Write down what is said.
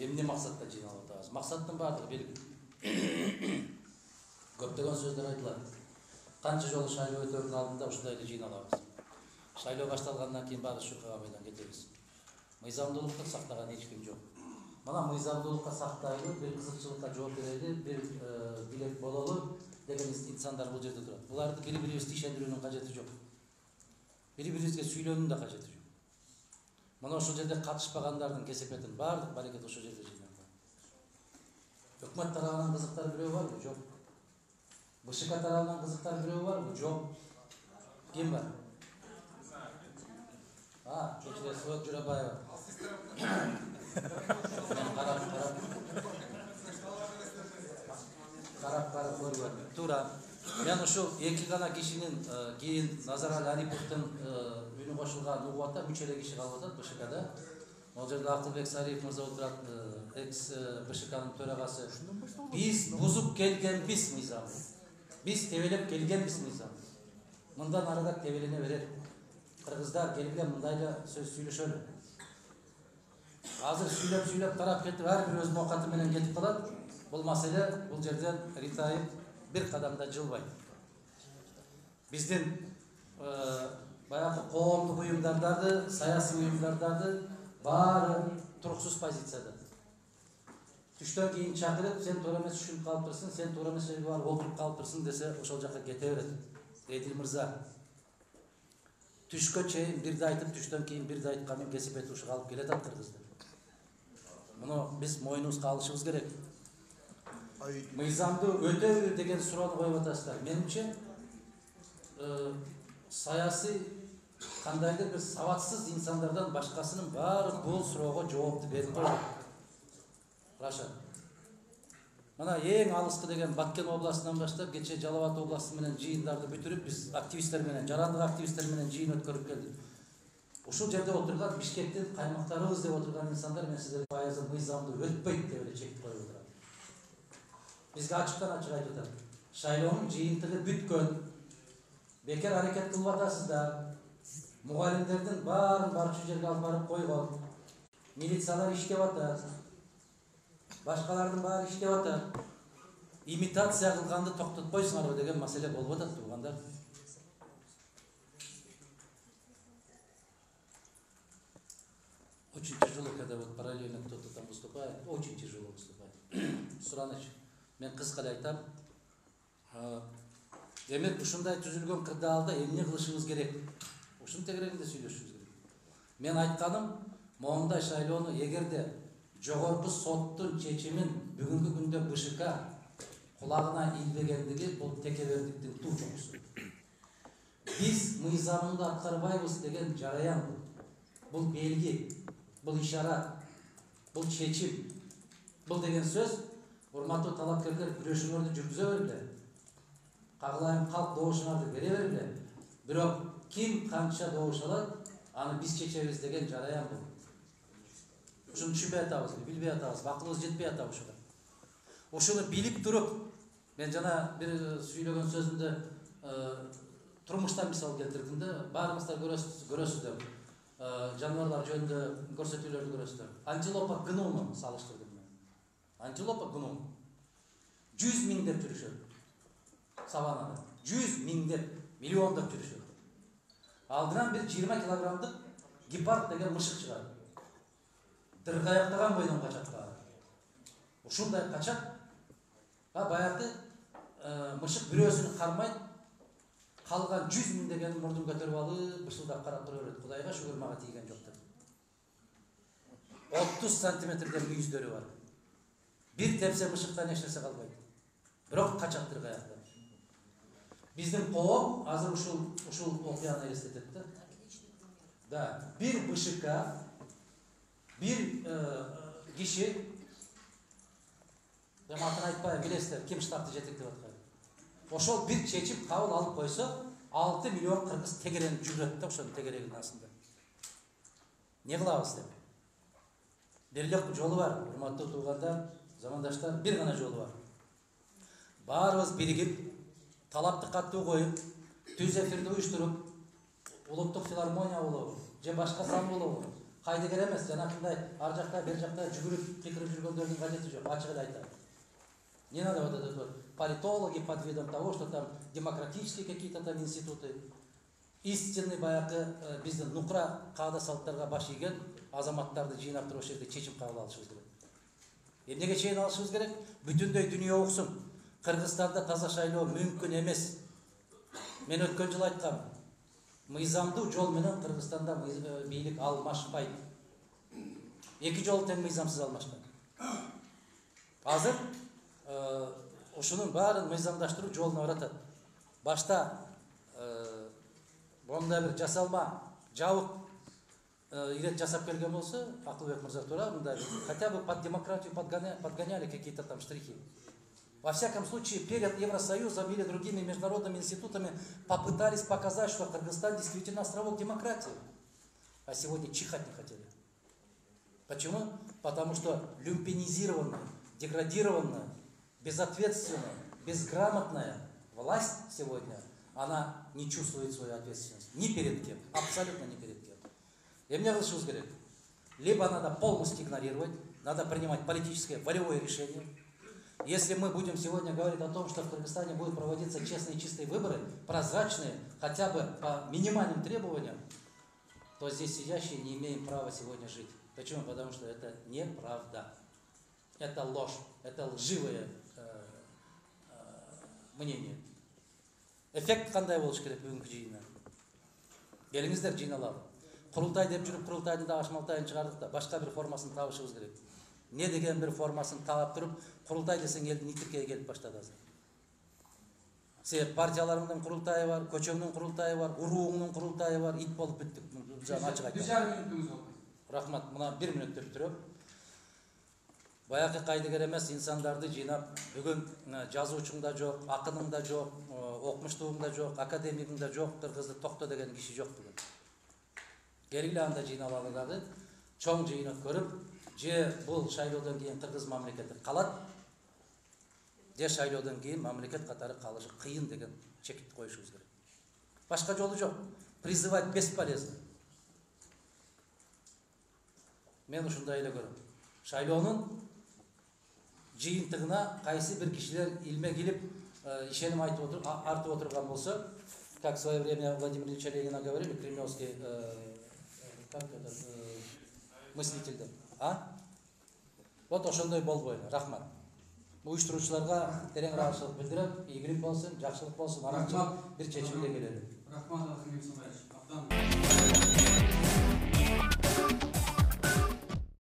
эмне максатта жыйналып атабыз? Максаттын баардыгы белгилүү. Көптөгөн сөздөр айтылат. Канча жолу шайлоо өтөрүнүн алдында ушундай эле жыйналабыз. Шайлоо башталгандан кийин баары шуркага майдан кетебиз. Мыйзамдуулукту сактаган эч ким жок. Мына мыйзамдуулукка сактайлы, бир кызыкчылыкка жооп берели, бир билек бололу деген инсандар бул жерде турат. Буларды бири-бирибизди ишендирүүнүн кажети жок. Бири-бирибизге сүйлөөнүн да кажети жок. Мына ошол жерде катышпагандардын кесепетин баардык барекет ошол жерде жыйналган. Өкмөт тарабынан кызыктар бирөө барбы? Жок. БШК тарабынан кызыктар бирөө барбы? Жок. Ким бар? Кечиресиз, Журабаева. Карап көргөн. Туура. Мен ушул эки гана кишинин кийин Назарали Ариповдун үнү кошулган угуп атат, 3 эле киши калып атат БШКда. Ол жерде Акылбек Сариев мырза отурат, экс БШКнын төрагасы. Биз бузуп келгенбиз мыйзамды. Биз тебелеп келгенбиз мыйзамды. Мындан арыраак тебелене берет. Кыргыздар келгиле мындайда сөз сүйлөшөлү. Азыр сүйлөп тарап кетип, ар бир өзүнүн оокаты менен кетип калат. Бул маселе бул жерден ритайып бир кадамда жылбайт. Биздин баягы коомдук уюмдардагы, саясий уюмдардагы баары туруксуз позицияда. Түштөн кийин чакырып, сен туура эмес түшүнүп калыптырсың, сен туура эмес жерге барып отуруп калыптырсың десе, ошол жака кете берет. Эдил мырза түшкө чейин бирди айтып, түштөн кийин бирди айтканын кесипети ушуга алып келет Кыргызды. Муну биз мойнубузга алышыбыз керек. Мыйзамды өтөбү деген суроону коюп атасыздар. Менимче саясий кандайдыр бир сабатсыз инсандардан башкасынын баары бул суроого жоопту берип койгон. Раша. Мына эң алыскы деген Баткен областынан баштап кече Жалал Абад областы менен жыйындарды бүтүрүп, биз активисттер менен, жарандык активисттер менен жыйын өткөрүп келдик. Ушул жерде отурган Бишкектин каймактарыбыз деп отурган инсандар мен сиздерге пайызы мыйзамды өтпөйт деп эле чектип коюп отурат. Бизге ачыктан ачык айтып атат. Шайлоонун жыйынтыгы бүткөн. Бекер аракет кылып атасыздар. Мугалимдердин баарын барчу жерге алып барып койгон. Милициялар иштеп атат. Башкалардын баары иштеп атат. Имитация кылганды токтотпойсуңарбы деген маселе болуп атат, туугандар. Очень тяжело, когда вот параллельно кто-то там выступает. Очень тяжело выступает. Сураныч, мен кыска эле айтам. Демек ушундай түзүлгөн кырдаалда эмне кылышыбыз керек? Ушунун тегерегинде сүйлөшүбүз керек. Мен айтканым, моундай шайлоону эгерде жогорку соттун чечимин бүгүнкү күндө БШК кулагына илбегендиги бул текебердиктин туу чокусу. Биз мыйзамды аткарбайбыз деген жараян бул белги, бул ишара, бул чечим, бул деген сөз. Урматтуу талапкерлер, күрөшүңөрдү жүргүзө бергиле. Кагылайым калк добушуңарды бере бергиле. Бирок ким канча добуш алат, аны биз чечебиз деген жараян бул. Ушуну түшүнбөй атабызбы, билбей атабызбы, акылыбыз жетпей атабы ушуга. Ушуну билип туруп, мен жана бир сүйлөгөн сөзүмдө турмуштан мисал келтирдим да, баарыңыздар көрөсүздөр. Жаныбарлар жөнүндө көрсөтүүлөрдү көрөсүздөр. Антилопа гнуну салыштырдым мен. Антилопа гну 100 миңдеп жүрүшөт. Саванада 100 миңдеп, миллиондоп жүрүшөт. Алдынан бир 20 килограммдык гепард деген мышык чыгат. Дыргаяктаган бойдон качат. Ушундай качат. Баягы мышык бирөөсүн кармайт, калган 100 миң деген мурдун көтөрүп алып, бышылдап карап тура берет. Кудайга шүгүр мага тийген жок деп. 30 сантиметрден мүйүздөрү бар. Бир тепсе мышыктан эч нерсе калбайт. Бирок качат дыргаякта. Биздин коом азыр ушул окуяны эстетет да. Да, бир БШК, бир киши, мен атын айтпай билесиздер, ким штабты жетектеп аткан. Ошол бир чечим кабыл алып койсо, 6 миллион кыргыз тегеренип жүрөт да ошонун тегерегинин астында. Не кылабыз деп? Бир жолу бар, урматтуу туугандар, замандаштар, бир гана жолу бар. Баарыбыз биригип, талапты каттуу коюп, түз эфирди уюштуруп, улуттук филармония болобу, же башка сан болобу, Кайдыгер эмес, жанакындай ар жакта бер жакта жүгүрүп кыйкырып жүргөндөрдүн кажети жок, ачык эле айтам. Не надо вот это вот политологи под видом того, что там демократические какие-то там институты. Истинный баягы биздин нукра каада салттарга баш ийген азаматтарды жыйнап туруп ошол жерде чечим кабыл алышыбыз керек. Эмнеге чейин алышыбыз керек? Бүтүндөй дүйнө уксун. Кыргызстанда таза шайлоо мүмкүн эмес. Мен өткөн жылы айткам. Мыйзамдуу жол менен Кыргызстанда бийлик алмашпайт. Эки жолу тең мыйзамсыз алмашкан. Азыр ушунун баарын мыйзамдаштыруу жолуна баратат. Башта мондай бир жасалма жабык ирет жасап келген болсо, Акылбек мырза туура, мындай хотя бы под демократию подгоняли какие-то там штрихи. Во всяком случае, перед Евросоюзом или другими международными институтами попытались показать, что Кыргызстан действительно островок демократии. А сегодня чихать не хотели. Почему? Потому что люмпинизированная, деградированная, безответственная, безграмотная власть сегодня, она не чувствует свою ответственность. Ни перед кем, абсолютно ни перед кем. И мне решил сказать, либо надо полностью игнорировать, надо принимать политическое, волевое решение. Если мы будем сегодня говорить о том, что в Кыргызстане будут проводиться честные и чистые выборы, прозрачные, хотя бы по минимальным требованиям, то здесь сидящие не имеем права сегодня жить. Почему? Потому что это неправда. Это ложь, это лживое мнение. Эффект кандай болуш керек бүгүнкү жыйындан? Келиңиздер жыйналалы. Курултай деп жүрүп, курултайдын да ашмалтайын чыгардык да, башка бир формасын табышыбыз керек. Не деген бир формасын таап туруп, курултай десең элдин итиркеге келип баштады азыр. Себеп партияларымдын курултайы бар, көчөңдүн курултайы бар, урууңдун курултайы бар, ит болуп бүттүк. Ачык айтам. 1,5 мүнөтүңүз болду. Рахмат, мына 1 мүнөт деп турам. Баягы кайдыгер эмес инсандарды жыйнап, бүгүн жазуучуң да жок, акының да жок, окумуштууң да жок, академигиң да жок, Кыргызды токто деген киши жок бүгүн. Келгиле анда жыйналалы дагы, чоң жыйын өткөрүп, же бул шайлоодон кийин Кыргыз мамлекети калат, же шайлоодон кийин мамлекет катары калышы кыйын деген чекитти коюшубуз керек. Башка жолу жок. Призывать бесполезно. Мен ушундай эле көрөм. Шайлоонун жыйынтыгына кайсы бир кишилер илме килип, ишеним артып отурган болсо, как в свое время Владимир Ильич Ленина говорили, кремлевский мыслитель. Вот ошондой болбойлу. Рахмат. Уюштуруучуларга терең ыраазычылык билдирем. Ийгилик болсун, жакшылык болсун, анан бир чечимге келели. Рахмат, Акылбек Сомаевич.